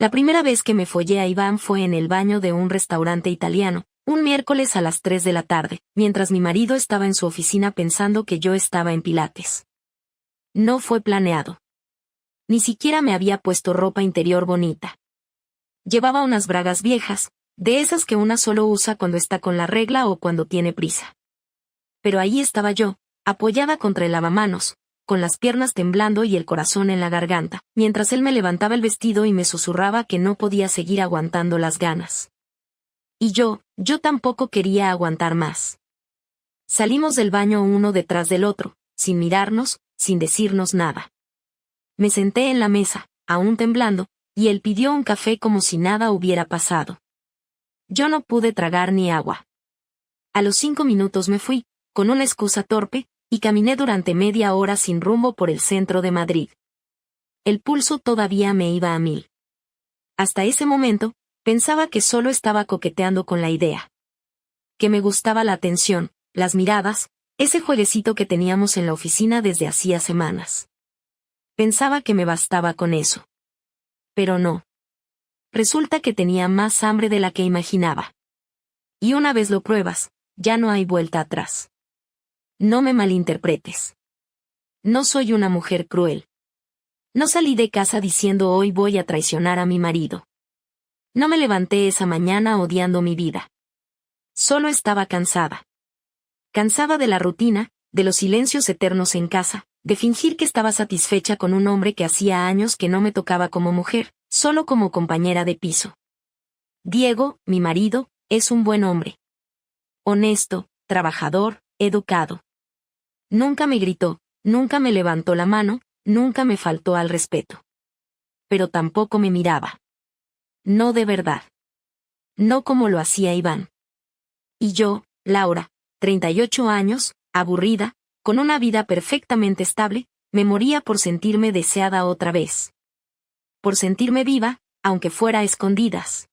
La primera vez que me follé a Iván fue en el baño de un restaurante italiano, un miércoles a las 3 de la tarde, mientras mi marido estaba en su oficina pensando que yo estaba en Pilates. No fue planeado. Ni siquiera me había puesto ropa interior bonita. Llevaba unas bragas viejas, de esas que una solo usa cuando está con la regla o cuando tiene prisa. Pero ahí estaba yo, apoyada contra el lavamanos, con las piernas temblando y el corazón en la garganta, mientras él me levantaba el vestido y me susurraba que no podía seguir aguantando las ganas. Y yo tampoco quería aguantar más. Salimos del baño uno detrás del otro, sin mirarnos, sin decirnos nada. Me senté en la mesa, aún temblando, y él pidió un café como si nada hubiera pasado. Yo no pude tragar ni agua. A los 5 minutos me fui, con una excusa torpe, y caminé durante media hora sin rumbo por el centro de Madrid. El pulso todavía me iba a 1000. Hasta ese momento, pensaba que solo estaba coqueteando con la idea. Que me gustaba la atención, las miradas, ese jueguecito que teníamos en la oficina desde hacía semanas. Pensaba que me bastaba con eso. Pero no. Resulta que tenía más hambre de la que imaginaba. Y una vez lo pruebas, ya no hay vuelta atrás. No me malinterpretes. No soy una mujer cruel. No salí de casa diciendo hoy voy a traicionar a mi marido. No me levanté esa mañana odiando mi vida. Solo estaba cansada. Cansada de la rutina, de los silencios eternos en casa, de fingir que estaba satisfecha con un hombre que hacía años que no me tocaba como mujer, solo como compañera de piso. Diego, mi marido, es un buen hombre. Honesto, trabajador, educado. Nunca me gritó, nunca me levantó la mano, nunca me faltó al respeto. Pero tampoco me miraba. No de verdad. No como lo hacía Iván. Y yo, Laura, 38 años, aburrida, con una vida perfectamente estable, me moría por sentirme deseada otra vez. Por sentirme viva, aunque fuera a escondidas.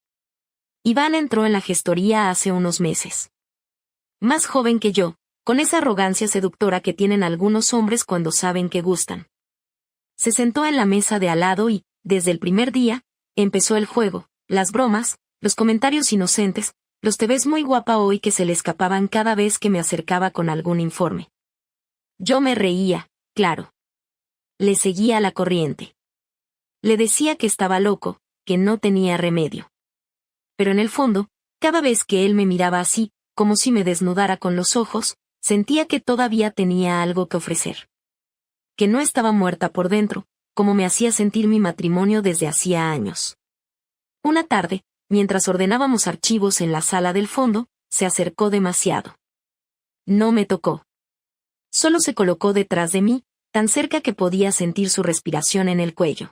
Iván entró en la gestoría hace unos meses. Más joven que yo, con esa arrogancia seductora que tienen algunos hombres cuando saben que gustan. Se sentó en la mesa de al lado y, desde el primer día, empezó el juego, las bromas, los comentarios inocentes, los te ves muy guapa hoy que se le escapaban cada vez que me acercaba con algún informe. Yo me reía, claro. Le seguía la corriente. Le decía que estaba loco, que no tenía remedio. Pero en el fondo, cada vez que él me miraba así, como si me desnudara con los ojos, sentía que todavía tenía algo que ofrecer. Que no estaba muerta por dentro, como me hacía sentir mi matrimonio desde hacía años. Una tarde, mientras ordenábamos archivos en la sala del fondo, se acercó demasiado. No me tocó. Solo se colocó detrás de mí, tan cerca que podía sentir su respiración en el cuello.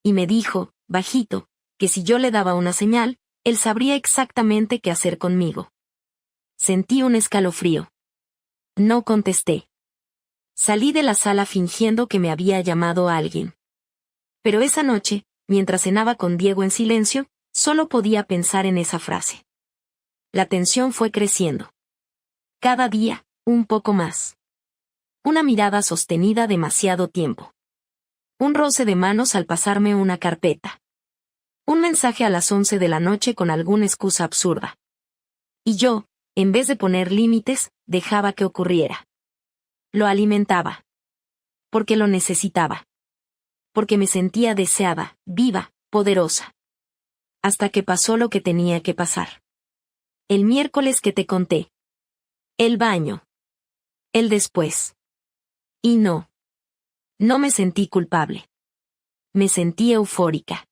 Y me dijo, bajito, que si yo le daba una señal, él sabría exactamente qué hacer conmigo. Sentí un escalofrío. No contesté. Salí de la sala fingiendo que me había llamado a alguien. Pero esa noche, mientras cenaba con Diego en silencio, solo podía pensar en esa frase. La tensión fue creciendo. Cada día, un poco más. Una mirada sostenida demasiado tiempo. Un roce de manos al pasarme una carpeta. Un mensaje a las 11 de la noche con alguna excusa absurda. Y yo, en vez de poner límites, dejaba que ocurriera. Lo alimentaba. Porque lo necesitaba. Porque me sentía deseada, viva, poderosa. Hasta que pasó lo que tenía que pasar. El miércoles que te conté. El baño. El después. Y no. No me sentí culpable. Me sentí eufórica.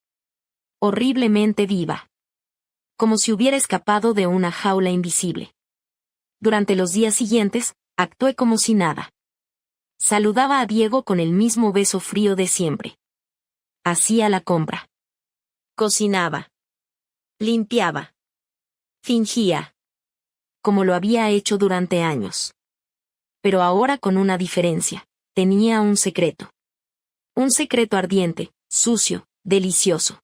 Horriblemente viva. Como si hubiera escapado de una jaula invisible. Durante los días siguientes, actué como si nada. Saludaba a Diego con el mismo beso frío de siempre. Hacía la compra. Cocinaba. Limpiaba. Fingía. Como lo había hecho durante años. Pero ahora con una diferencia. Tenía un secreto. Un secreto ardiente, sucio, delicioso.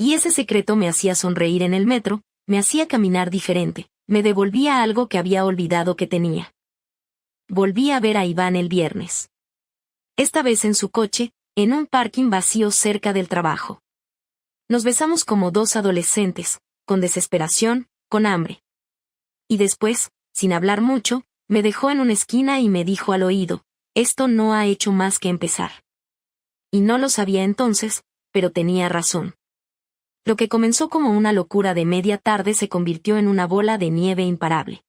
Y ese secreto me hacía sonreír en el metro, me hacía caminar diferente, me devolvía algo que había olvidado que tenía. Volví a ver a Iván el viernes. Esta vez en su coche, en un parking vacío cerca del trabajo. Nos besamos como dos adolescentes, con desesperación, con hambre. Y después, sin hablar mucho, me dejó en una esquina y me dijo al oído, esto no ha hecho más que empezar. Y no lo sabía entonces, pero tenía razón. Lo que comenzó como una locura de media tarde se convirtió en una bola de nieve imparable.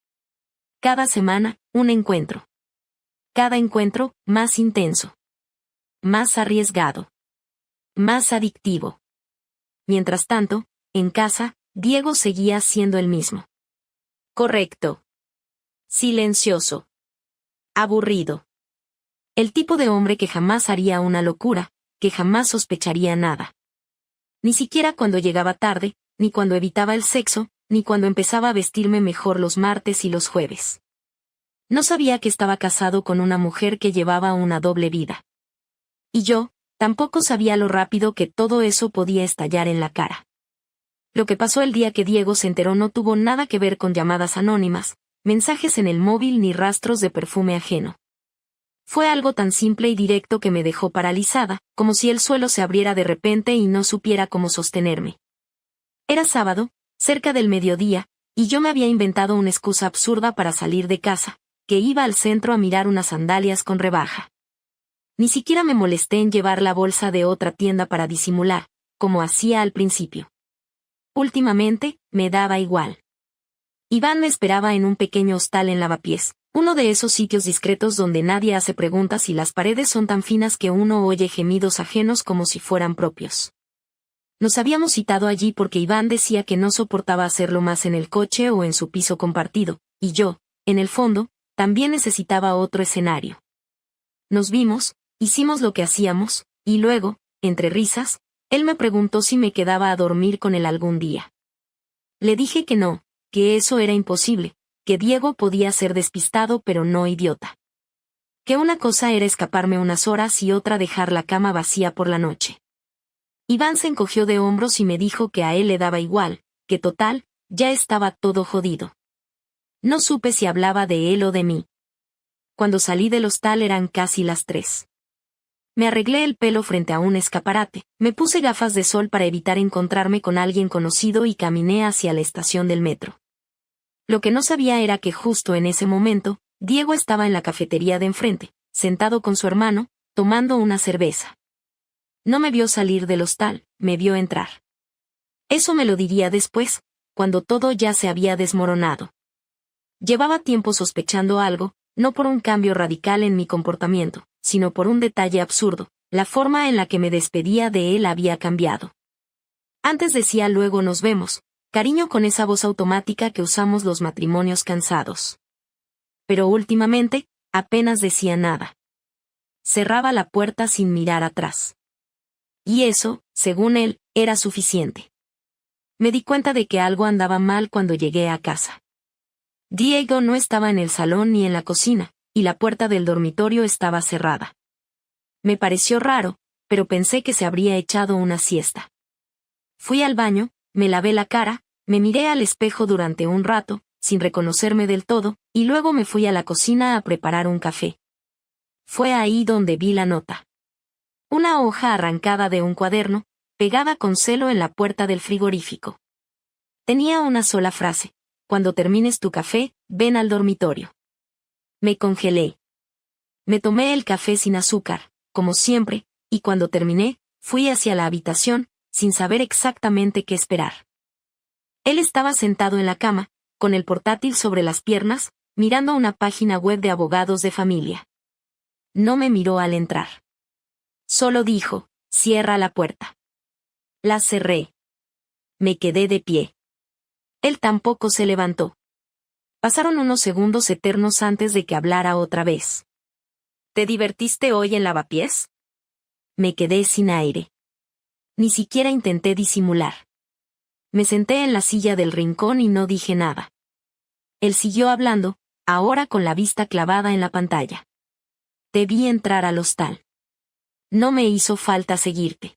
Cada semana, un encuentro. Cada encuentro, más intenso. Más arriesgado. Más adictivo. Mientras tanto, en casa, Diego seguía siendo el mismo. Correcto. Silencioso. Aburrido. El tipo de hombre que jamás haría una locura, que jamás sospecharía nada. Ni siquiera cuando llegaba tarde, ni cuando evitaba el sexo, ni cuando empezaba a vestirme mejor los martes y los jueves. No sabía que estaba casado con una mujer que llevaba una doble vida. Y yo, tampoco sabía lo rápido que todo eso podía estallar en la cara. Lo que pasó el día que Diego se enteró no tuvo nada que ver con llamadas anónimas, mensajes en el móvil ni rastros de perfume ajeno. Fue algo tan simple y directo que me dejó paralizada, como si el suelo se abriera de repente y no supiera cómo sostenerme. Era sábado, cerca del mediodía, y yo me había inventado una excusa absurda para salir de casa, que iba al centro a mirar unas sandalias con rebaja. Ni siquiera me molesté en llevar la bolsa de otra tienda para disimular, como hacía al principio. Últimamente, me daba igual. Iván me esperaba en un pequeño hostal en Lavapiés, uno de esos sitios discretos donde nadie hace preguntas y las paredes son tan finas que uno oye gemidos ajenos como si fueran propios. Nos habíamos citado allí porque Iván decía que no soportaba hacerlo más en el coche o en su piso compartido, y yo, en el fondo, también necesitaba otro escenario. Nos vimos, hicimos lo que hacíamos, y luego, entre risas, él me preguntó si me quedaba a dormir con él algún día. Le dije que no, que eso era imposible, que Diego podía ser despistado pero no idiota. Que una cosa era escaparme unas horas y otra dejar la cama vacía por la noche. Iván se encogió de hombros y me dijo que a él le daba igual, que total, ya estaba todo jodido. No supe si hablaba de él o de mí. Cuando salí del hostal eran casi las 3. Me arreglé el pelo frente a un escaparate, me puse gafas de sol para evitar encontrarme con alguien conocido y caminé hacia la estación del metro. Lo que no sabía era que justo en ese momento, Diego estaba en la cafetería de enfrente, sentado con su hermano, tomando una cerveza. No me vio salir del hostal, me vio entrar. Eso me lo diría después, cuando todo ya se había desmoronado. Llevaba tiempo sospechando algo, no por un cambio radical en mi comportamiento, sino por un detalle absurdo, la forma en la que me despedía de él había cambiado. Antes decía luego nos vemos, cariño con esa voz automática que usamos los matrimonios cansados. Pero últimamente, apenas decía nada. Cerraba la puerta sin mirar atrás. Y eso, según él, era suficiente. Me di cuenta de que algo andaba mal cuando llegué a casa. Diego no estaba en el salón ni en la cocina, y la puerta del dormitorio estaba cerrada. Me pareció raro, pero pensé que se habría echado una siesta. Fui al baño, me lavé la cara, me miré al espejo durante un rato, sin reconocerme del todo, y luego me fui a la cocina a preparar un café. Fue ahí donde vi la nota. Una hoja arrancada de un cuaderno, pegada con celo en la puerta del frigorífico. Tenía una sola frase: cuando termines tu café, ven al dormitorio. Me congelé. Me tomé el café sin azúcar, como siempre, y cuando terminé, fui hacia la habitación, sin saber exactamente qué esperar. Él estaba sentado en la cama, con el portátil sobre las piernas, mirando una página web de abogados de familia. No me miró al entrar. Solo dijo, cierra la puerta. La cerré. Me quedé de pie. Él tampoco se levantó. Pasaron unos segundos eternos antes de que hablara otra vez. ¿Te divertiste hoy en Lavapiés? Me quedé sin aire. Ni siquiera intenté disimular. Me senté en la silla del rincón y no dije nada. Él siguió hablando, ahora con la vista clavada en la pantalla. Te vi entrar al hostal. No me hizo falta seguirte.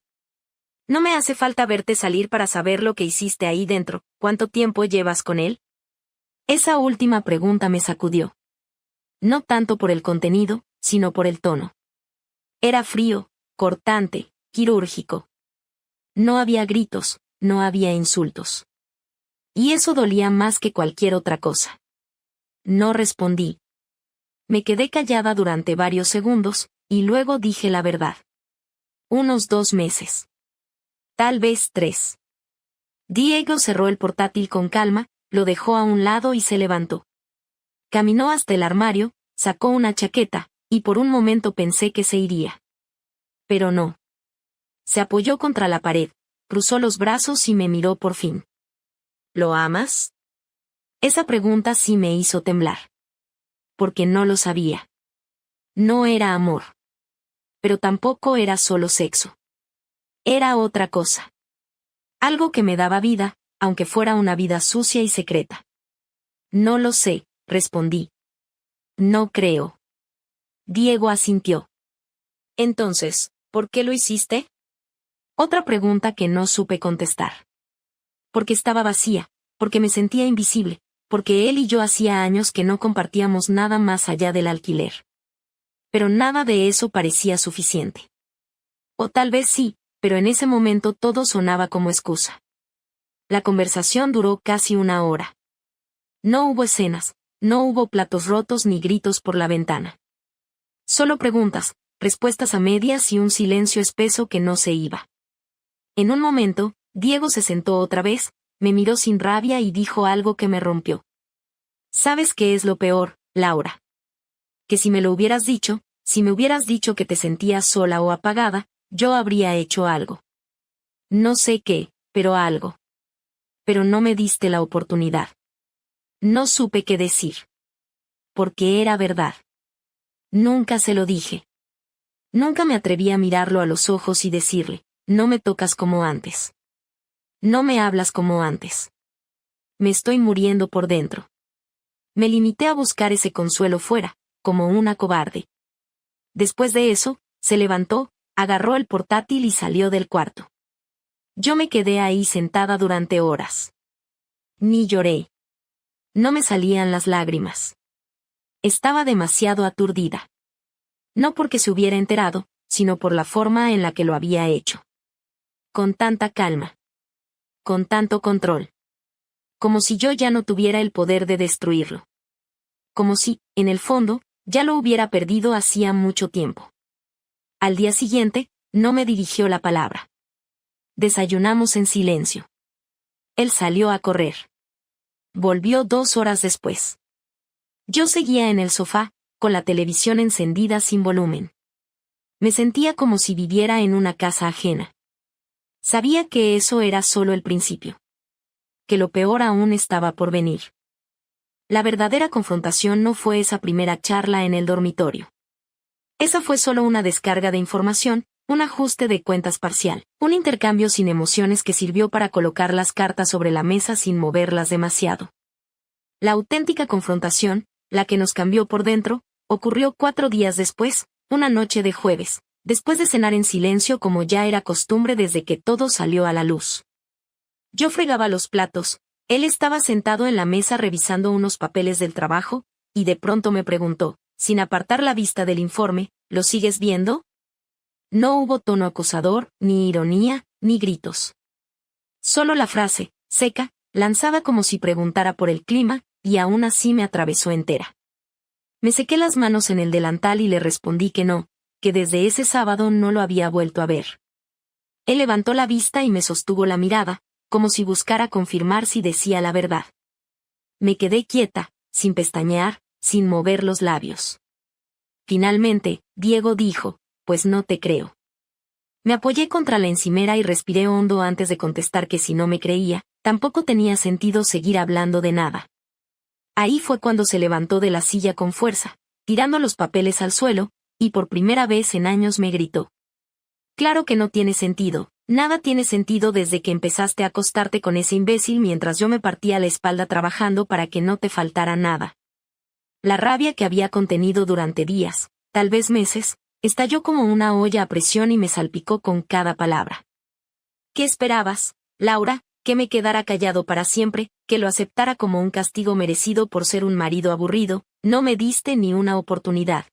No me hace falta verte salir para saber lo que hiciste ahí dentro. ¿Cuánto tiempo llevas con él? Esa última pregunta me sacudió. No tanto por el contenido, sino por el tono. Era frío, cortante, quirúrgico. No había gritos, no había insultos. Y eso dolía más que cualquier otra cosa. No respondí. Me quedé callada durante varios segundos, y luego dije la verdad. Unos 2 meses. Tal vez 3. Diego cerró el portátil con calma, lo dejó a un lado y se levantó. Caminó hasta el armario, sacó una chaqueta, y por un momento pensé que se iría. Pero no. Se apoyó contra la pared, cruzó los brazos y me miró por fin. ¿Lo amas? Esa pregunta sí me hizo temblar. Porque no lo sabía. No era amor. Pero tampoco era solo sexo. Era otra cosa. Algo que me daba vida, aunque fuera una vida sucia y secreta. No lo sé, respondí. No creo. Diego asintió. Entonces, ¿por qué lo hiciste? Otra pregunta que no supe contestar. Porque estaba vacía, porque me sentía invisible, porque él y yo hacía años que no compartíamos nada más allá del alquiler. Pero nada de eso parecía suficiente. O tal vez sí, pero en ese momento todo sonaba como excusa. La conversación duró casi 1 hora. No hubo escenas, no hubo platos rotos ni gritos por la ventana. Solo preguntas, respuestas a medias y un silencio espeso que no se iba. En un momento, Diego se sentó otra vez, me miró sin rabia y dijo algo que me rompió. ¿Sabes qué es lo peor, Laura? Que si me lo hubieras dicho, si me hubieras dicho que te sentías sola o apagada, yo habría hecho algo. No sé qué, pero algo. Pero no me diste la oportunidad. No supe qué decir. Porque era verdad. Nunca se lo dije. Nunca me atreví a mirarlo a los ojos y decirle, no me tocas como antes. No me hablas como antes. Me estoy muriendo por dentro. Me limité a buscar ese consuelo fuera, como una cobarde. Después de eso, se levantó, agarró el portátil y salió del cuarto. Yo me quedé ahí sentada durante horas. Ni lloré. No me salían las lágrimas. Estaba demasiado aturdida. No porque se hubiera enterado, sino por la forma en la que lo había hecho. Con tanta calma. Con tanto control. Como si yo ya no tuviera el poder de destruirlo. Como si, en el fondo, ya lo hubiera perdido hacía mucho tiempo. Al día siguiente, no me dirigió la palabra. Desayunamos en silencio. Él salió a correr. Volvió 2 horas después. Yo seguía en el sofá, con la televisión encendida sin volumen. Me sentía como si viviera en una casa ajena. Sabía que eso era solo el principio. Que lo peor aún estaba por venir. La verdadera confrontación no fue esa primera charla en el dormitorio. Esa fue solo una descarga de información, un ajuste de cuentas parcial, un intercambio sin emociones que sirvió para colocar las cartas sobre la mesa sin moverlas demasiado. La auténtica confrontación, la que nos cambió por dentro, ocurrió 4 días después, una noche de jueves, después de cenar en silencio como ya era costumbre desde que todo salió a la luz. Yo fregaba los platos, él estaba sentado en la mesa revisando unos papeles del trabajo, y de pronto me preguntó, sin apartar la vista del informe, ¿lo sigues viendo? No hubo tono acosador, ni ironía, ni gritos. Solo la frase, seca, lanzada como si preguntara por el clima, y aún así me atravesó entera. Me sequé las manos en el delantal y le respondí que no, que desde ese sábado no lo había vuelto a ver. Él levantó la vista y me sostuvo la mirada, como si buscara confirmar si decía la verdad. Me quedé quieta, sin pestañear, sin mover los labios. Finalmente, Diego dijo, pues no te creo. Me apoyé contra la encimera y respiré hondo antes de contestar que si no me creía, tampoco tenía sentido seguir hablando de nada. Ahí fue cuando se levantó de la silla con fuerza, tirando los papeles al suelo, y por primera vez en años me gritó. Claro que no tiene sentido, nada tiene sentido desde que empezaste a acostarte con ese imbécil mientras yo me partía la espalda trabajando para que no te faltara nada. La rabia que había contenido durante días, tal vez meses, estalló como una olla a presión y me salpicó con cada palabra. ¿Qué esperabas, Laura? Que me quedara callado para siempre, que lo aceptara como un castigo merecido por ser un marido aburrido, no me diste ni una oportunidad.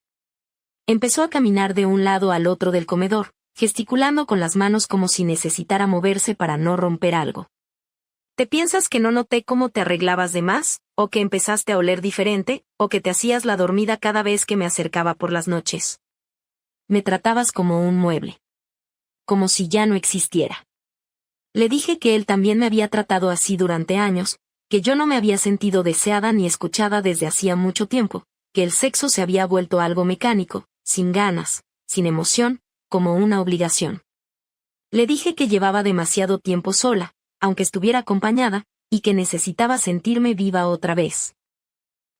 Empezó a caminar de un lado al otro del comedor, gesticulando con las manos como si necesitara moverse para no romper algo. ¿Te piensas que no noté cómo te arreglabas de más, o que empezaste a oler diferente, o que te hacías la dormida cada vez que me acercaba por las noches? Me tratabas como un mueble. Como si ya no existiera. Le dije que él también me había tratado así durante años, que yo no me había sentido deseada ni escuchada desde hacía mucho tiempo, que el sexo se había vuelto algo mecánico, sin ganas, sin emoción, como una obligación. Le dije que llevaba demasiado tiempo sola, aunque estuviera acompañada, y que necesitaba sentirme viva otra vez.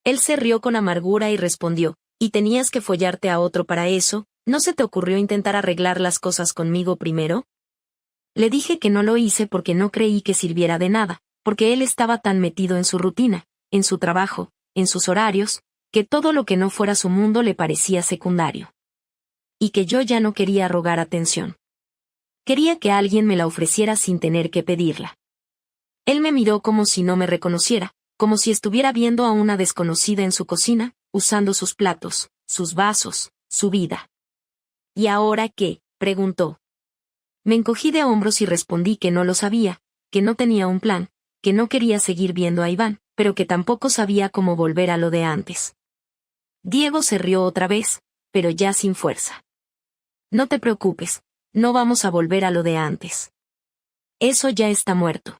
Él se rió con amargura y respondió, ¿y tenías que follarte a otro para eso? ¿No se te ocurrió intentar arreglar las cosas conmigo primero? Le dije que no lo hice porque no creí que sirviera de nada, porque él estaba tan metido en su rutina, en su trabajo, en sus horarios, que todo lo que no fuera su mundo le parecía secundario. Y que yo ya no quería rogar atención. Quería que alguien me la ofreciera sin tener que pedirla. Él me miró como si no me reconociera, como si estuviera viendo a una desconocida en su cocina, usando sus platos, sus vasos, su vida. ¿Y ahora qué?, preguntó. Me encogí de hombros y respondí que no lo sabía, que no tenía un plan, que no quería seguir viendo a Iván, pero que tampoco sabía cómo volver a lo de antes. Diego se rió otra vez, pero ya sin fuerza. No te preocupes, no vamos a volver a lo de antes. Eso ya está muerto.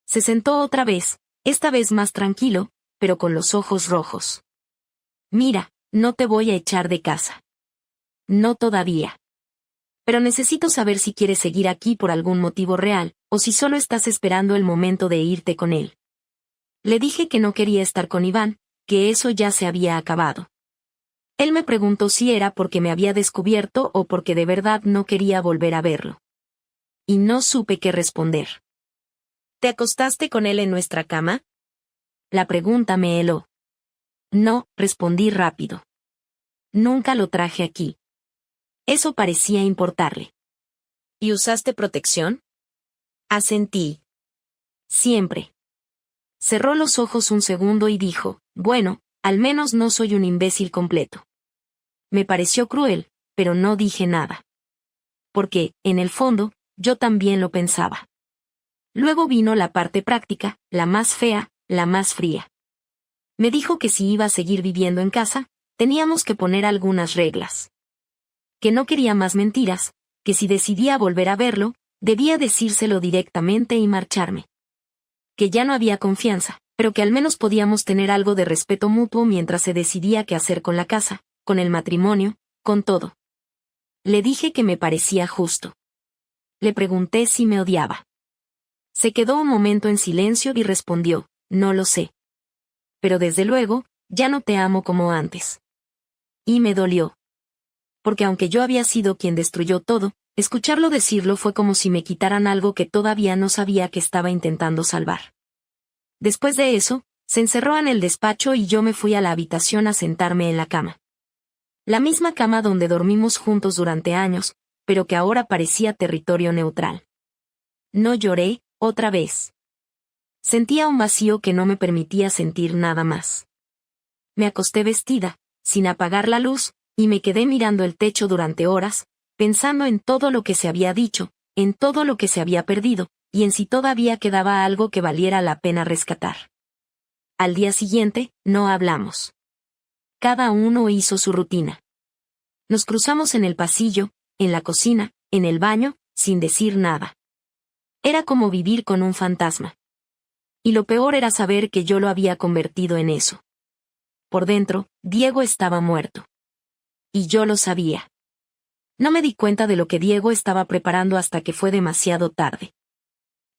Se sentó otra vez, esta vez más tranquilo, pero con los ojos rojos. Mira, no te voy a echar de casa. No todavía. Pero necesito saber si quieres seguir aquí por algún motivo real, o si solo estás esperando el momento de irte con él. Le dije que no quería estar con Iván, que eso ya se había acabado. Él me preguntó si era porque me había descubierto o porque de verdad no quería volver a verlo. Y no supe qué responder. ¿Te acostaste con él en nuestra cama? La pregunta me heló. No, respondí rápido. Nunca lo traje aquí. Eso parecía importarle. ¿Y usaste protección? Asentí. Siempre. Cerró los ojos un segundo y dijo, bueno, al menos no soy un imbécil completo. Me pareció cruel, pero no dije nada. Porque, en el fondo, yo también lo pensaba. Luego vino la parte práctica, la más fea, la más fría. Me dijo que si iba a seguir viviendo en casa, teníamos que poner algunas reglas. Que no quería más mentiras, que si decidía volver a verlo, debía decírselo directamente y marcharme. Que ya no había confianza, pero que al menos podíamos tener algo de respeto mutuo mientras se decidía qué hacer con la casa, con el matrimonio, con todo. Le dije que me parecía justo. Le pregunté si me odiaba. Se quedó un momento en silencio y respondió, no lo sé. Pero desde luego, ya no te amo como antes. Y me dolió. Porque aunque yo había sido quien destruyó todo, escucharlo decirlo fue como si me quitaran algo que todavía no sabía que estaba intentando salvar. Después de eso, se encerró en el despacho y yo me fui a la habitación a sentarme en la cama. La misma cama donde dormimos juntos durante años, pero que ahora parecía territorio neutral. No lloré, otra vez. Sentía un vacío que no me permitía sentir nada más. Me acosté vestida, sin apagar la luz, y me quedé mirando el techo durante horas, pensando en todo lo que se había dicho, en todo lo que se había perdido, y en si todavía quedaba algo que valiera la pena rescatar. Al día siguiente, no hablamos. Cada uno hizo su rutina. Nos cruzamos en el pasillo, en la cocina, en el baño, sin decir nada. Era como vivir con un fantasma. Y lo peor era saber que yo lo había convertido en eso. Por dentro, Diego estaba muerto. Y yo lo sabía. No me di cuenta de lo que Diego estaba preparando hasta que fue demasiado tarde.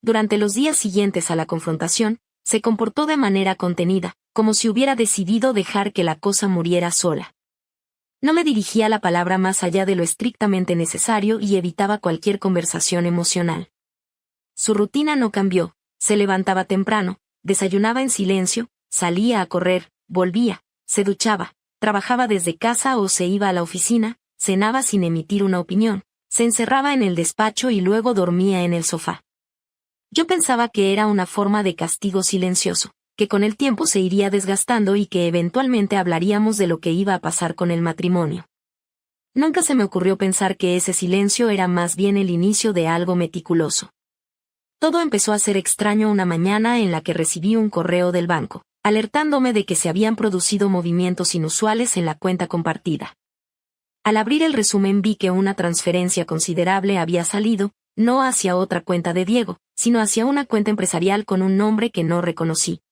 Durante los días siguientes a la confrontación, se comportó de manera contenida, como si hubiera decidido dejar que la cosa muriera sola. No me dirigía la palabra más allá de lo estrictamente necesario y evitaba cualquier conversación emocional. Su rutina no cambió, se levantaba temprano, desayunaba en silencio, salía a correr, volvía, se duchaba, trabajaba desde casa o se iba a la oficina, cenaba sin emitir una opinión, se encerraba en el despacho y luego dormía en el sofá. Yo pensaba que era una forma de castigo silencioso, que con el tiempo se iría desgastando y que eventualmente hablaríamos de lo que iba a pasar con el matrimonio. Nunca se me ocurrió pensar que ese silencio era más bien el inicio de algo meticuloso. Todo empezó a ser extraño una mañana en la que recibí un correo del banco, alertándome de que se habían producido movimientos inusuales en la cuenta compartida. Al abrir el resumen vi que una transferencia considerable había salido, no hacia otra cuenta de Diego, sino hacia una cuenta empresarial con un nombre que no reconocí.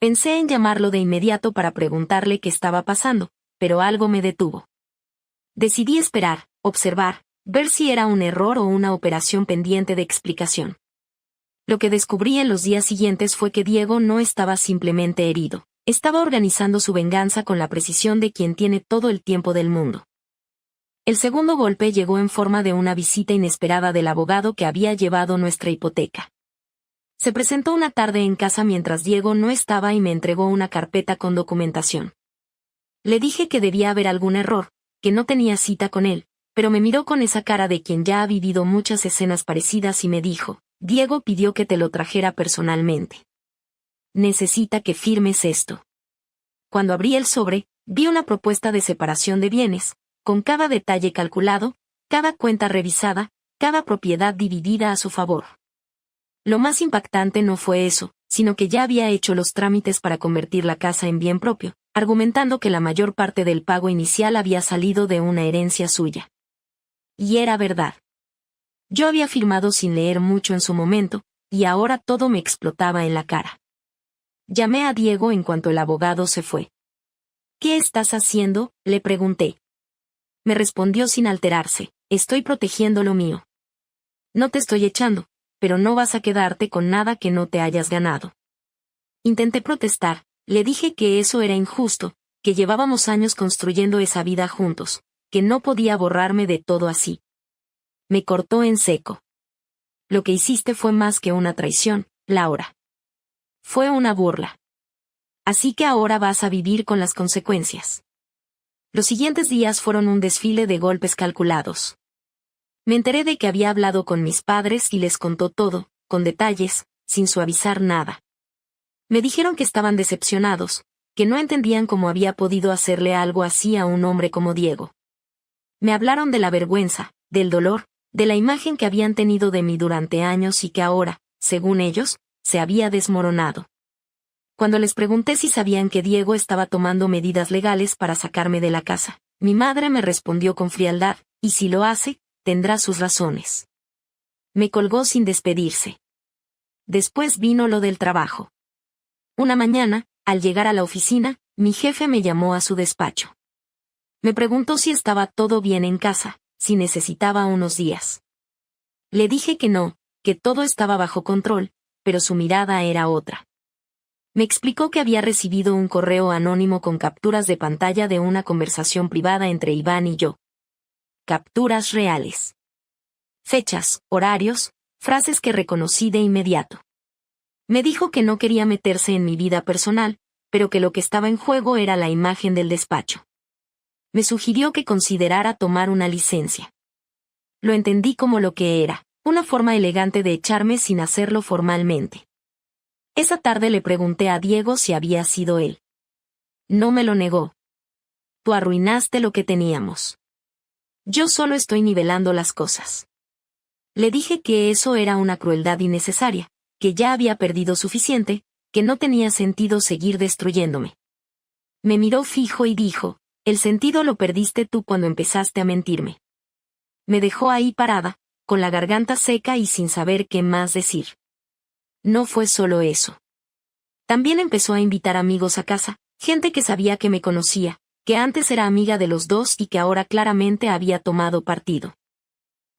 Pensé en llamarlo de inmediato para preguntarle qué estaba pasando, pero algo me detuvo. Decidí esperar, observar, ver si era un error o una operación pendiente de explicación. Lo que descubrí en los días siguientes fue que Diego no estaba simplemente herido, estaba organizando su venganza con la precisión de quien tiene todo el tiempo del mundo. El segundo golpe llegó en forma de una visita inesperada del abogado que había llevado nuestra hipoteca. Se presentó una tarde en casa mientras Diego no estaba y me entregó una carpeta con documentación. Le dije que debía haber algún error, que no tenía cita con él, pero me miró con esa cara de quien ya ha vivido muchas escenas parecidas y me dijo: Diego pidió que te lo trajera personalmente. Necesita que firmes esto. Cuando abrí el sobre, vi una propuesta de separación de bienes, con cada detalle calculado, cada cuenta revisada, cada propiedad dividida a su favor. Lo más impactante no fue eso, sino que ya había hecho los trámites para convertir la casa en bien propio, argumentando que la mayor parte del pago inicial había salido de una herencia suya. Y era verdad. Yo había firmado sin leer mucho en su momento, y ahora todo me explotaba en la cara. Llamé a Diego en cuanto el abogado se fue. ¿Qué estás haciendo?, le pregunté. Me respondió sin alterarse: estoy protegiendo lo mío. No te estoy echando, pero no vas a quedarte con nada que no te hayas ganado. Intenté protestar, le dije que eso era injusto, que llevábamos años construyendo esa vida juntos, que no podía borrarme de todo así. Me cortó en seco. Lo que hiciste fue más que una traición, Laura. Fue una burla. Así que ahora vas a vivir con las consecuencias. Los siguientes días fueron un desfile de golpes calculados. Me enteré de que había hablado con mis padres y les contó todo, con detalles, sin suavizar nada. Me dijeron que estaban decepcionados, que no entendían cómo había podido hacerle algo así a un hombre como Diego. Me hablaron de la vergüenza, del dolor, de la imagen que habían tenido de mí durante años y que ahora, según ellos, se había desmoronado. Cuando les pregunté si sabían que Diego estaba tomando medidas legales para sacarme de la casa, mi madre me respondió con frialdad: y si lo hace, tendrá sus razones. Me colgó sin despedirse. Después vino lo del trabajo. Una mañana, al llegar a la oficina, mi jefe me llamó a su despacho. Me preguntó si estaba todo bien en casa, si necesitaba unos días. Le dije que no, que todo estaba bajo control, pero su mirada era otra. Me explicó que había recibido un correo anónimo con capturas de pantalla de una conversación privada entre Iván y yo. Capturas reales. Fechas, horarios, frases que reconocí de inmediato. Me dijo que no quería meterse en mi vida personal, pero que lo que estaba en juego era la imagen del despacho. Me sugirió que considerara tomar una licencia. Lo entendí como lo que era, una forma elegante de echarme sin hacerlo formalmente. Esa tarde le pregunté a Diego si había sido él. No me lo negó. Tú arruinaste lo que teníamos. Yo solo estoy nivelando las cosas. Le dije que eso era una crueldad innecesaria, que ya había perdido suficiente, que no tenía sentido seguir destruyéndome. Me miró fijo y dijo: el sentido lo perdiste tú cuando empezaste a mentirme. Me dejó ahí parada, con la garganta seca y sin saber qué más decir. No fue solo eso. También empezó a invitar amigos a casa, gente que sabía que me conocía, que antes era amiga de los dos y que ahora claramente había tomado partido.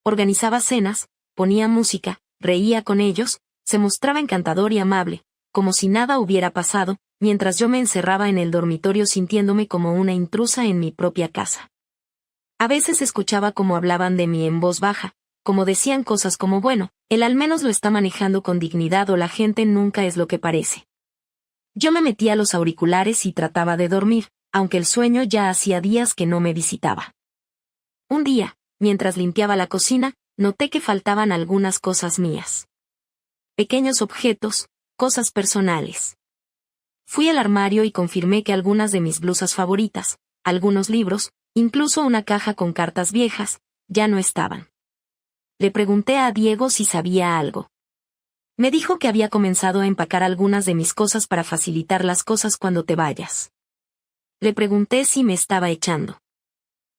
Organizaba cenas, ponía música, reía con ellos, se mostraba encantador y amable, como si nada hubiera pasado, mientras yo me encerraba en el dormitorio sintiéndome como una intrusa en mi propia casa. A veces escuchaba cómo hablaban de mí en voz baja, como decían cosas como: bueno, él al menos lo está manejando con dignidad, o la gente nunca es lo que parece. Yo me metía los auriculares y trataba de dormir, aunque el sueño ya hacía días que no me visitaba. Un día, mientras limpiaba la cocina, noté que faltaban algunas cosas mías. Pequeños objetos, cosas personales. Fui al armario y confirmé que algunas de mis blusas favoritas, algunos libros, Incluso una caja con cartas viejas, ya no estaban. Le pregunté a Diego si sabía algo. Me dijo que había comenzado a empacar algunas de mis cosas para facilitar las cosas cuando te vayas. Le pregunté si me estaba echando.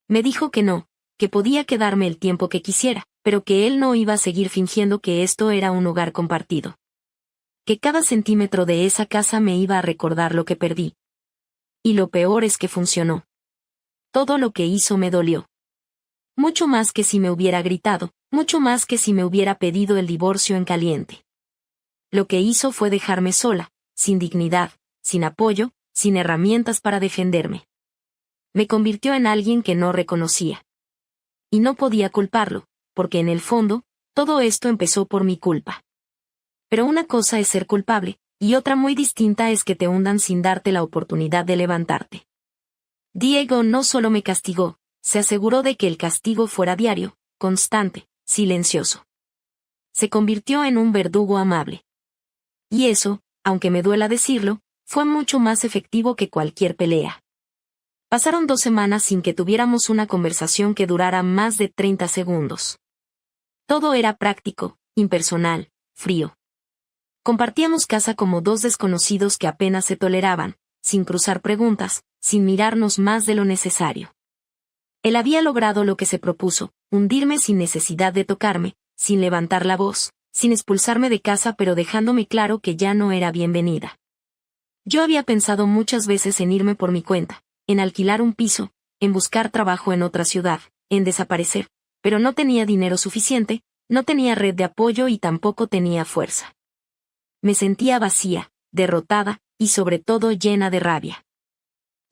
Me dijo que no, que podía quedarme el tiempo que quisiera, pero que él no iba a seguir fingiendo que esto era un hogar compartido. Que cada centímetro de esa casa me iba a recordar lo que perdí. Y lo peor es que funcionó. Todo lo que hizo me dolió. Mucho más que si me hubiera gritado, mucho más que si me hubiera pedido el divorcio en caliente. Lo que hizo fue dejarme sola, sin dignidad, sin apoyo, sin herramientas para defenderme. Me convirtió en alguien que no reconocía. Y no podía culparlo, porque en el fondo, todo esto empezó por mi culpa. Pero una cosa es ser culpable, y otra muy distinta es que te hundan sin darte la oportunidad de levantarte. Diego no solo me castigó, se aseguró de que el castigo fuera diario, constante, silencioso. Se convirtió en un verdugo amable. Y eso, aunque me duela decirlo, fue mucho más efectivo que cualquier pelea. Pasaron 2 semanas sin que tuviéramos una conversación que durara más de 30 segundos. Todo era práctico, impersonal, frío. Compartíamos casa como dos desconocidos que apenas se toleraban, sin cruzar preguntas, sin mirarnos más de lo necesario. Él había logrado lo que se propuso, hundirme sin necesidad de tocarme, sin levantar la voz, sin expulsarme de casa pero dejándome claro que ya no era bienvenida. Yo había pensado muchas veces en irme por mi cuenta, en alquilar un piso, en buscar trabajo en otra ciudad, en desaparecer, pero no tenía dinero suficiente, no tenía red de apoyo y tampoco tenía fuerza. Me sentía vacía, derrotada, y sobre todo llena de rabia.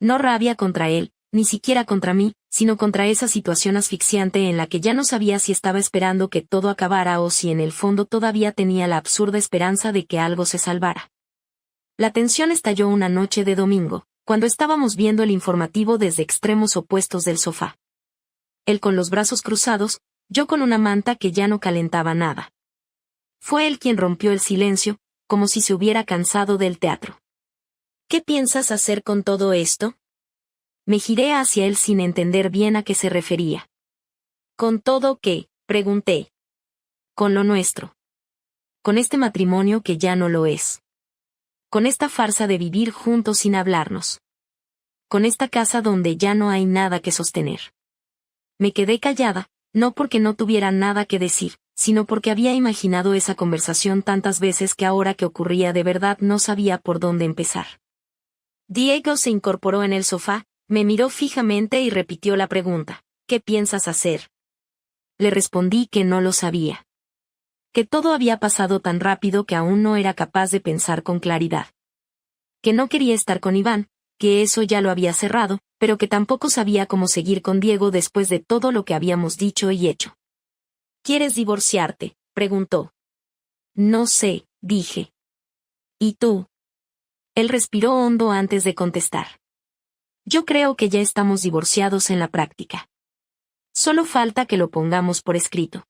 No rabia contra él, ni siquiera contra mí, sino contra esa situación asfixiante en la que ya no sabía si estaba esperando que todo acabara o si en el fondo todavía tenía la absurda esperanza de que algo se salvara. La tensión estalló una noche de domingo, cuando estábamos viendo el informativo desde extremos opuestos del sofá. Él con los brazos cruzados, yo con una manta que ya no calentaba nada. Fue él quien rompió el silencio, como si se hubiera cansado del teatro. ¿Qué piensas hacer con todo esto? Me giré hacia él sin entender bien a qué se refería. ¿Con todo qué?, pregunté. Con lo nuestro. Con este matrimonio que ya no lo es. Con esta farsa de vivir juntos sin hablarnos. Con esta casa donde ya no hay nada que sostener. Me quedé callada, no porque no tuviera nada que decir, sino porque había imaginado esa conversación tantas veces que ahora que ocurría de verdad no sabía por dónde empezar. Diego se incorporó en el sofá, me miró fijamente y repitió la pregunta, ¿qué piensas hacer? Le respondí que no lo sabía. Que todo había pasado tan rápido que aún no era capaz de pensar con claridad. Que no quería estar con Iván, que eso ya lo había cerrado, pero que tampoco sabía cómo seguir con Diego después de todo lo que habíamos dicho y hecho. ¿Quieres divorciarte?, preguntó. No sé, dije. ¿Y tú? Él respiró hondo antes de contestar. Yo creo que ya estamos divorciados en la práctica. Solo falta que lo pongamos por escrito.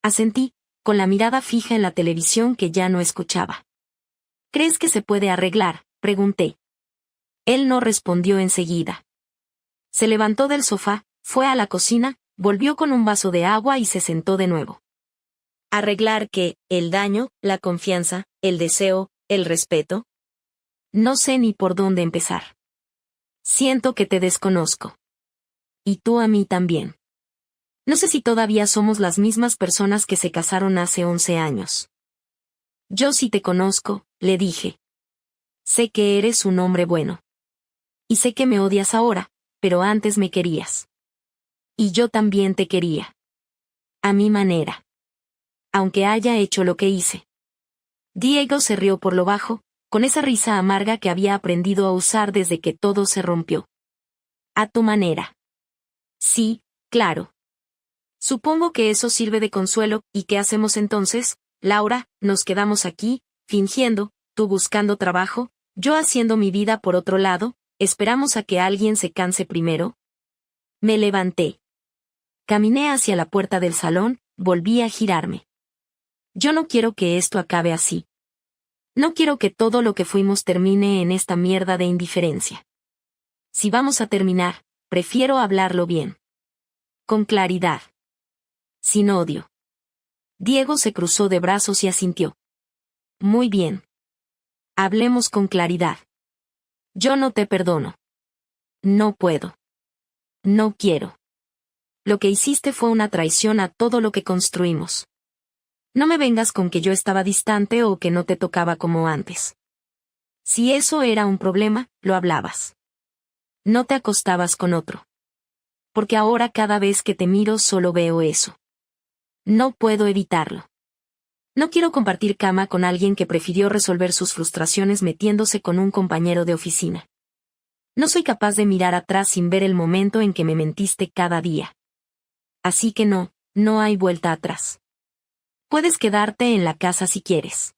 Asentí, con la mirada fija en la televisión que ya no escuchaba. ¿Crees que se puede arreglar?, pregunté. Él no respondió enseguida. Se levantó del sofá, fue a la cocina, volvió con un vaso de agua y se sentó de nuevo. ¿Arreglar qué? ¿El daño, la confianza, el deseo, el respeto? No sé ni por dónde empezar. Siento que te desconozco. Y tú a mí también. No sé si todavía somos las mismas personas que se casaron hace 11 años. Yo sí te conozco, le dije. Sé que eres un hombre bueno. Y sé que me odias ahora, pero antes me querías. Y yo también te quería. A mi manera. Aunque haya hecho lo que hice. Diego se rió por lo bajo, con esa risa amarga que había aprendido a usar desde que todo se rompió. A tu manera. Sí, claro. Supongo que eso sirve de consuelo, ¿y qué hacemos entonces, Laura? Nos quedamos aquí, fingiendo, tú buscando trabajo, yo haciendo mi vida por otro lado, ¿esperamos a que alguien se canse primero? Me levanté. Caminé hacia la puerta del salón, volví a girarme. Yo no quiero que esto acabe así. No quiero que todo lo que fuimos termine en esta mierda de indiferencia. Si vamos a terminar, prefiero hablarlo bien. Con claridad. Sin odio. Diego se cruzó de brazos y asintió. Muy bien. Hablemos con claridad. Yo no te perdono. No puedo. No quiero. Lo que hiciste fue una traición a todo lo que construimos. No me vengas con que yo estaba distante o que no te tocaba como antes. Si eso era un problema, lo hablabas. No te acostabas con otro. Porque ahora cada vez que te miro solo veo eso. No puedo evitarlo. No quiero compartir cama con alguien que prefirió resolver sus frustraciones metiéndose con un compañero de oficina. No soy capaz de mirar atrás sin ver el momento en que me mentiste cada día. Así que no hay vuelta atrás. Puedes quedarte en la casa si quieres.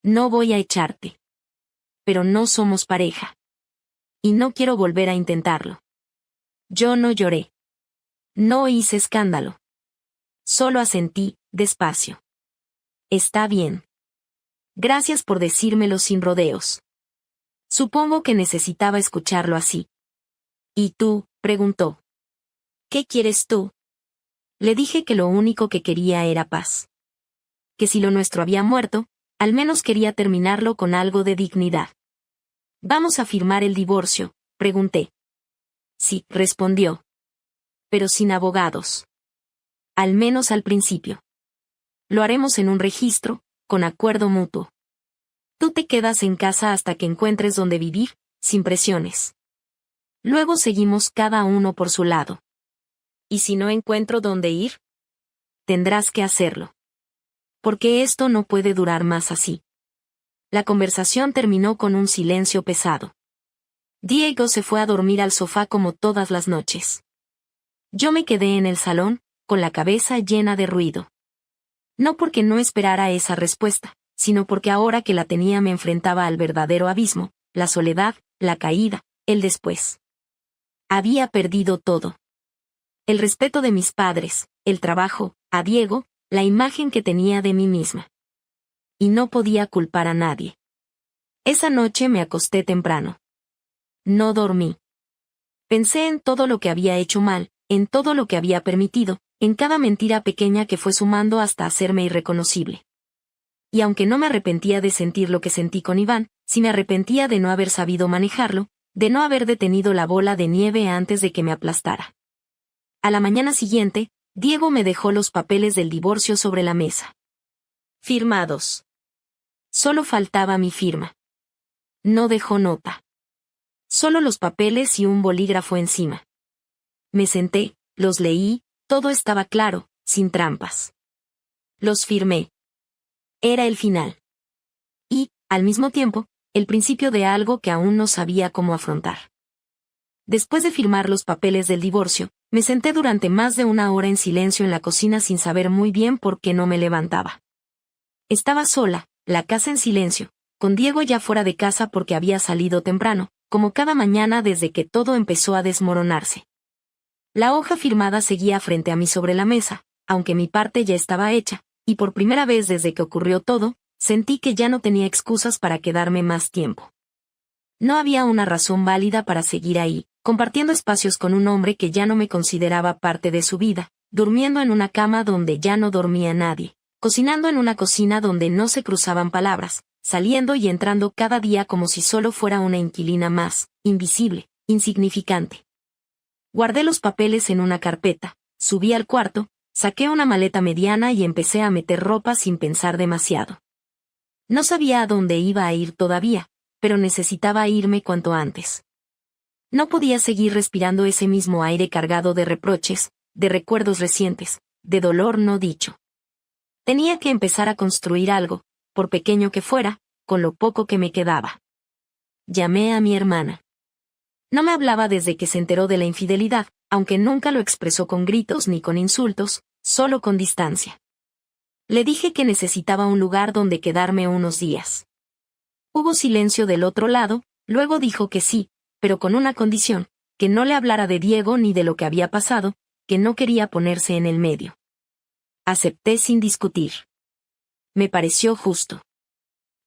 No voy a echarte. Pero no somos pareja. Y no quiero volver a intentarlo. Yo no lloré. No hice escándalo. Solo asentí, despacio. Está bien. Gracias por decírmelo sin rodeos. Supongo que necesitaba escucharlo así. ¿Y tú? Preguntó. ¿Qué quieres tú? Le dije que lo único que quería era paz. Que si lo nuestro había muerto, al menos quería terminarlo con algo de dignidad. ¿Vamos a firmar el divorcio?, pregunté. Sí, respondió. Pero sin abogados. Al menos al principio. Lo haremos en un registro, con acuerdo mutuo. Tú te quedas en casa hasta que encuentres dónde vivir, sin presiones. Luego seguimos cada uno por su lado. ¿Y si no encuentro dónde ir? Tendrás que hacerlo. Porque esto no puede durar más así. La conversación terminó con un silencio pesado. Diego se fue a dormir al sofá como todas las noches. Yo me quedé en el salón, con la cabeza llena de ruido. No porque no esperara esa respuesta, sino porque ahora que la tenía me enfrentaba al verdadero abismo, la soledad, la caída, el después. Había perdido todo. El respeto de mis padres, el trabajo, a Diego, la imagen que tenía de mí misma. Y no podía culpar a nadie. Esa noche me acosté temprano. No dormí. Pensé en todo lo que había hecho mal, en todo lo que había permitido, en cada mentira pequeña que fue sumando hasta hacerme irreconocible. Y aunque no me arrepentía de sentir lo que sentí con Iván, sí me arrepentía de no haber sabido manejarlo, de no haber detenido la bola de nieve antes de que me aplastara. A la mañana siguiente, Diego me dejó los papeles del divorcio sobre la mesa. Firmados. Solo faltaba mi firma. No dejó nota. Solo los papeles y un bolígrafo encima. Me senté, los leí, todo estaba claro, sin trampas. Los firmé. Era el final. Y, al mismo tiempo, el principio de algo que aún no sabía cómo afrontar. Después de firmar los papeles del divorcio, me senté durante más de una hora en silencio en la cocina sin saber muy bien por qué no me levantaba. Estaba sola, la casa en silencio, con Diego ya fuera de casa porque había salido temprano, como cada mañana desde que todo empezó a desmoronarse. La hoja firmada seguía frente a mí sobre la mesa, aunque mi parte ya estaba hecha, y por primera vez desde que ocurrió todo, sentí que ya no tenía excusas para quedarme más tiempo. No había una razón válida para seguir ahí, compartiendo espacios con un hombre que ya no me consideraba parte de su vida, durmiendo en una cama donde ya no dormía nadie, cocinando en una cocina donde no se cruzaban palabras, saliendo y entrando cada día como si solo fuera una inquilina más, invisible, insignificante. Guardé los papeles en una carpeta, subí al cuarto, saqué una maleta mediana y empecé a meter ropa sin pensar demasiado. No sabía a dónde iba a ir todavía, pero necesitaba irme cuanto antes. No podía seguir respirando ese mismo aire cargado de reproches, de recuerdos recientes, de dolor no dicho. Tenía que empezar a construir algo, por pequeño que fuera, con lo poco que me quedaba. Llamé a mi hermana. No me hablaba desde que se enteró de la infidelidad, aunque nunca lo expresó con gritos ni con insultos, solo con distancia. Le dije que necesitaba un lugar donde quedarme unos días. Hubo silencio del otro lado, luego dijo que sí, pero con una condición, que no le hablara de Diego ni de lo que había pasado, que no quería ponerse en el medio. Acepté sin discutir. Me pareció justo.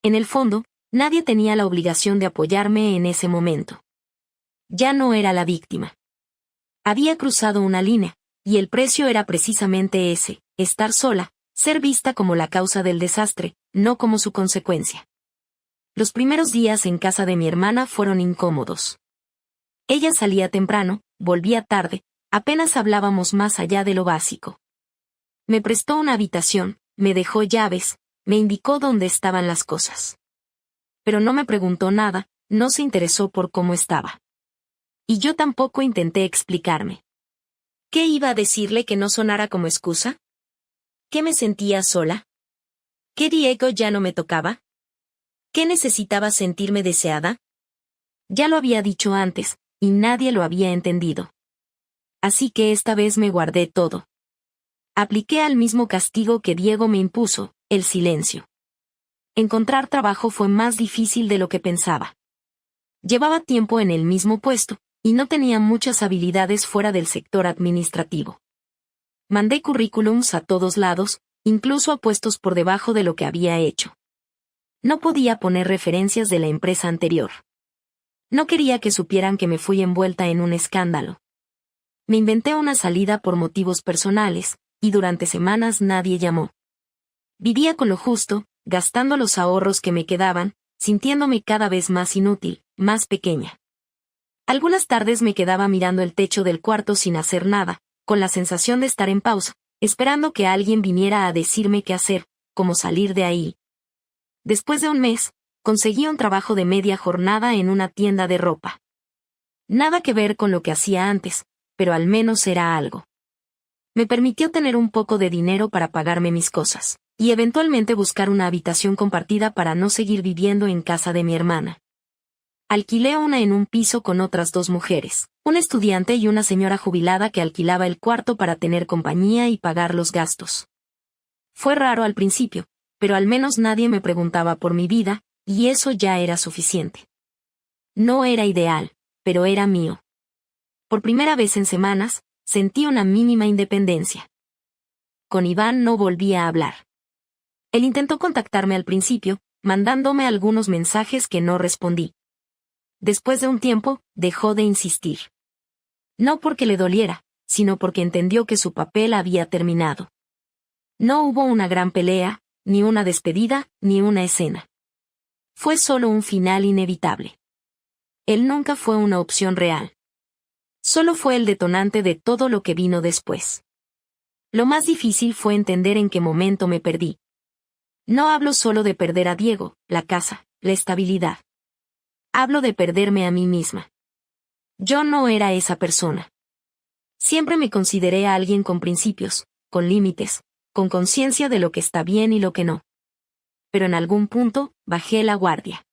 En el fondo, nadie tenía la obligación de apoyarme en ese momento. Ya no era la víctima. Había cruzado una línea, y el precio era precisamente ese, estar sola, ser vista como la causa del desastre, no como su consecuencia. Los primeros días en casa de mi hermana fueron incómodos. Ella salía temprano, volvía tarde, apenas hablábamos más allá de lo básico. Me prestó una habitación, me dejó llaves, me indicó dónde estaban las cosas. Pero no me preguntó nada, no se interesó por cómo estaba. Y yo tampoco intenté explicarme. ¿Qué iba a decirle que no sonara como excusa? ¿Qué me sentía sola? ¿Qué Diego ya no me tocaba? ¿Qué necesitaba sentirme deseada? Ya lo había dicho antes, y nadie lo había entendido. Así que esta vez me guardé todo. Apliqué al mismo castigo que Diego me impuso, el silencio. Encontrar trabajo fue más difícil de lo que pensaba. Llevaba tiempo en el mismo puesto, y no tenía muchas habilidades fuera del sector administrativo. Mandé currículums a todos lados, incluso a puestos por debajo de lo que había hecho. No podía poner referencias de la empresa anterior. No quería que supieran que me fui envuelta en un escándalo. Me inventé una salida por motivos personales, y durante semanas nadie llamó. Vivía con lo justo, gastando los ahorros que me quedaban, sintiéndome cada vez más inútil, más pequeña. Algunas tardes me quedaba mirando el techo del cuarto sin hacer nada, con la sensación de estar en pausa, esperando que alguien viniera a decirme qué hacer, cómo salir de ahí. Después de un mes, conseguí un trabajo de media jornada en una tienda de ropa. Nada que ver con lo que hacía antes, pero al menos era algo. Me permitió tener un poco de dinero para pagarme mis cosas, y eventualmente buscar una habitación compartida para no seguir viviendo en casa de mi hermana. Alquilé una en un piso con otras 2 mujeres, un estudiante y una señora jubilada que alquilaba el cuarto para tener compañía y pagar los gastos. Fue raro al principio, pero al menos nadie me preguntaba por mi vida, y eso ya era suficiente. No era ideal, pero era mío. Por primera vez en semanas, sentí una mínima independencia. Con Iván no volví a hablar. Él intentó contactarme al principio, mandándome algunos mensajes que no respondí. Después de un tiempo, dejó de insistir. No porque le doliera, sino porque entendió que su papel había terminado. No hubo una gran pelea, ni una despedida, ni una escena. Fue solo un final inevitable. Él nunca fue una opción real. Solo fue el detonante de todo lo que vino después. Lo más difícil fue entender en qué momento me perdí. No hablo solo de perder a Diego, la casa, la estabilidad. Hablo de perderme a mí misma. Yo no era esa persona. Siempre me consideré a alguien con principios, con límites, con conciencia de lo que está bien y lo que no. Pero en algún punto, bajé la guardia.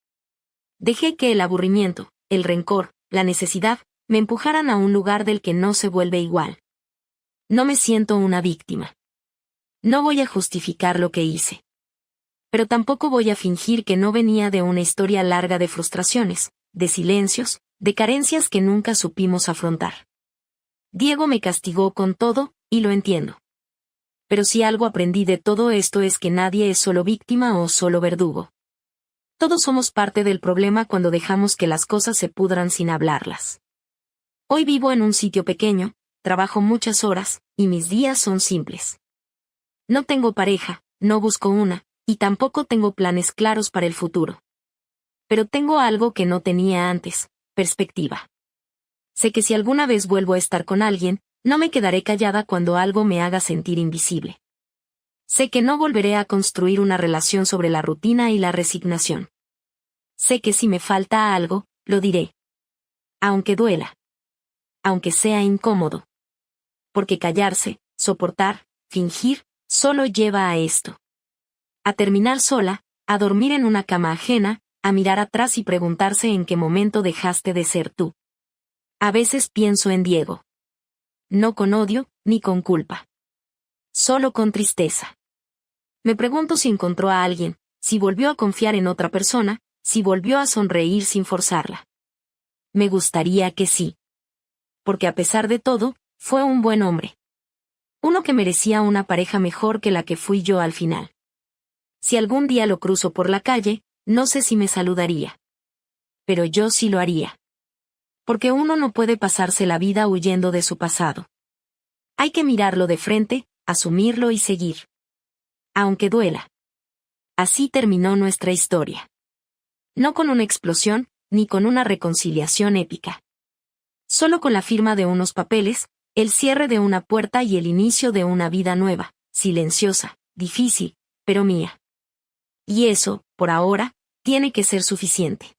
Dejé que el aburrimiento, el rencor, la necesidad, me empujaran a un lugar del que no se vuelve igual. No me siento una víctima. No voy a justificar lo que hice. Pero tampoco voy a fingir que no venía de una historia larga de frustraciones, de silencios, de carencias que nunca supimos afrontar. Diego me castigó con todo, y lo entiendo. Pero si algo aprendí de todo esto es que nadie es solo víctima o solo verdugo. Todos somos parte del problema cuando dejamos que las cosas se pudran sin hablarlas. Hoy vivo en un sitio pequeño, trabajo muchas horas, y mis días son simples. No tengo pareja, no busco una, y tampoco tengo planes claros para el futuro. Pero tengo algo que no tenía antes, perspectiva. Sé que si alguna vez vuelvo a estar con alguien, no me quedaré callada cuando algo me haga sentir invisible. Sé que no volveré a construir una relación sobre la rutina y la resignación. Sé que si me falta algo, lo diré. Aunque duela. Aunque sea incómodo. Porque callarse, soportar, fingir, solo lleva a esto. A terminar sola, a dormir en una cama ajena, a mirar atrás y preguntarse en qué momento dejaste de ser tú. A veces pienso en Diego. No con odio, ni con culpa. Solo con tristeza. Me pregunto si encontró a alguien, si volvió a confiar en otra persona, si volvió a sonreír sin forzarla. Me gustaría que sí. Porque a pesar de todo, fue un buen hombre. Uno que merecía una pareja mejor que la que fui yo al final. Si algún día lo cruzo por la calle, no sé si me saludaría. Pero yo sí lo haría. Porque uno no puede pasarse la vida huyendo de su pasado. Hay que mirarlo de frente, asumirlo y seguir. Aunque duela. Así terminó nuestra historia. No con una explosión, ni con una reconciliación épica. Solo con la firma de unos papeles, el cierre de una puerta y el inicio de una vida nueva, silenciosa, difícil, pero mía. Y eso, por ahora, tiene que ser suficiente.